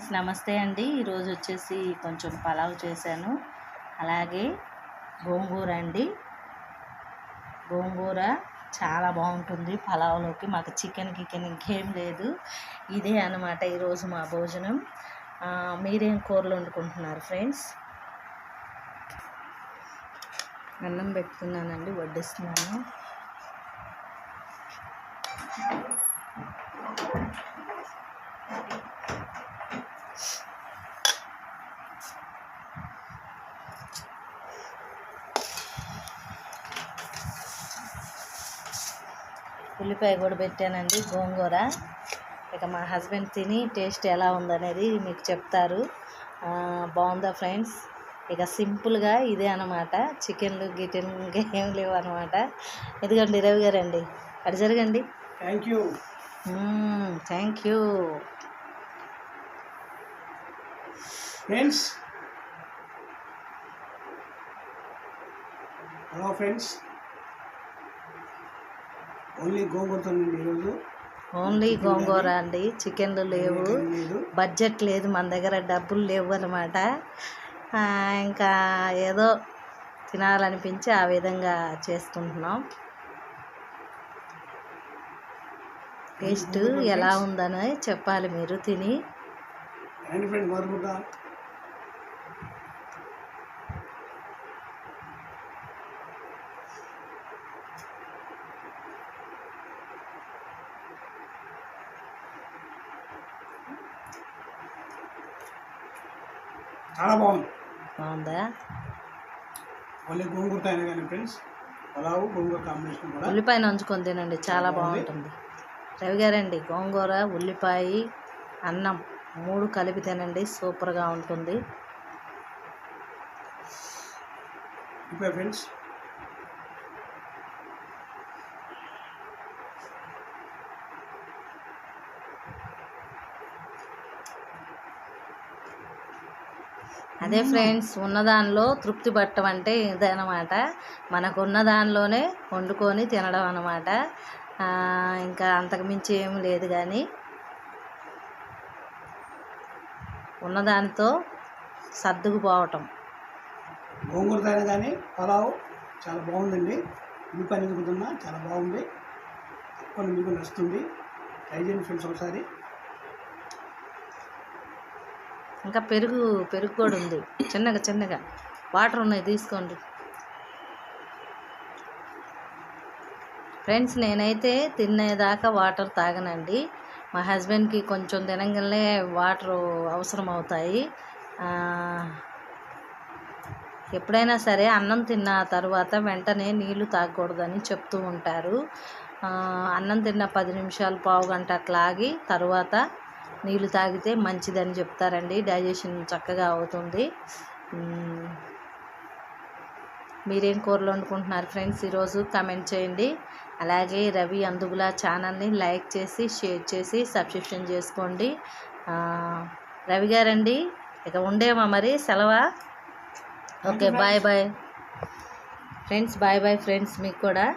Friends నమస్తే అండి. ఈరోజు వచ్చేసి కొంచెం పలావ్ చేశాను. అలాగే గోంగూర అండి. గోంగూర చాలా బాగుంటుంది పలావ్లోకి. మాకు చికెన్ ఇంకేం లేదు. ఇదే అన్నమాట ఈరోజు మా భోజనం. మీరేం కూరలు వండుకుంటున్నారు ఫ్రెండ్స్? అన్నం పెట్టుకున్నానండి, వడ్డిస్తున్నాను. ఉల్లిపాయ కూడా పెట్టానండి, గోంగూర. ఇక మా హస్బెండ్ తిని టేస్ట్ ఎలా ఉందనేది మీకు చెప్తారు. బాగుందా ఫ్రెండ్స్? ఇక సింపుల్గా ఇదే అన్నమాట. చికెన్లు ఇంకేం లేవు అనమాట. ఇదిగోండి రవి గారండి, అటు జరగండి. Thank you. Friends, hello friends. Only గోంగూరతో ఈరోజు ఓన్లీ గోంగూర అండి. చికెన్లు లేవు, బడ్జెట్ లేదు, మన దగ్గర డబ్బులు లేవు అనమాట. ఇంకా ఏదో తినాలనిపించి ఆ విధంగా చేసుకుంటున్నాం. టేస్ట్ ఎలా ఉందని చెప్పాలి మీరు తిని. చాలా బాగుందా? ఓన్లీ గోంగూరతో అయినా కానీ ఫ్రెండ్స్, పలావ్ గోంగూర కాంబినేషన్ కూడా ఉల్లిపాయ నంచుకొని తినండి, చాలా బాగుంటుంది. రవి గారండి, గోంగూర ఉల్లిపాయ అన్నం 3 కలిపి తినండి, సూపర్గా ఉంటుంది. ఫ్రెండ్స్, అదే ఫ్రెండ్స్, ఉన్నదానిలో తృప్తి పట్టడం అంటే ఇదన్నమాట. మనకు ఉన్న దానిలోనే వండుకొని తినడం అన్నమాట. ఇంకా అంతకుమించి ఏమి లేదు. కానీ ఉన్నదానితో సర్దుకుపోవటం. గోంగూర అయినా కానీ పలావ్ చాలా బాగుందండి. ఉల్లిపాయ నిలుపుతున్నా చాలా బాగుంది. తప్పని మీకు నచ్చుతుంది. ట్రై చేయండి ఫ్రెండ్స్ ఒకసారి. ఇంకా పెరుగు కూడా ఉంది, చిన్నగా వాటర్ ఉన్నాయి, తీసుకోండి ఫ్రెండ్స్. నేనైతే తినేదాకా వాటర్ తాగనండి. మా హస్బెండ్కి కొంచెం తినగానే వాటర్ అవసరం అవుతాయి. ఎప్పుడైనా సరే అన్నం తిన్న తర్వాత వెంటనే నీళ్లు తాగకూడదని చెప్తూ ఉంటారు. అన్నం తిన్న 10 నిమిషాలు, పావు గంట అట్లా ఆగి తర్వాత నీళ్ళు తాగితే మంచిదని చెప్తారండి. డైజెషన్ చక్కగా అవుతుంది. మీరేం కూరలు వండుకుంటున్నారు ఫ్రెండ్స్ ఈరోజు? కామెంట్ చేయండి. అలాగే రవి అందుగుల ఛానల్ని లైక్ చేసి, షేర్ చేసి, సబ్స్క్రిప్షన్ చేసుకోండి. రవి గారండి, ఇక ఉండేమా మరి? సెలవా? Okay, bye friends. Bye friends. మీకు కూడా.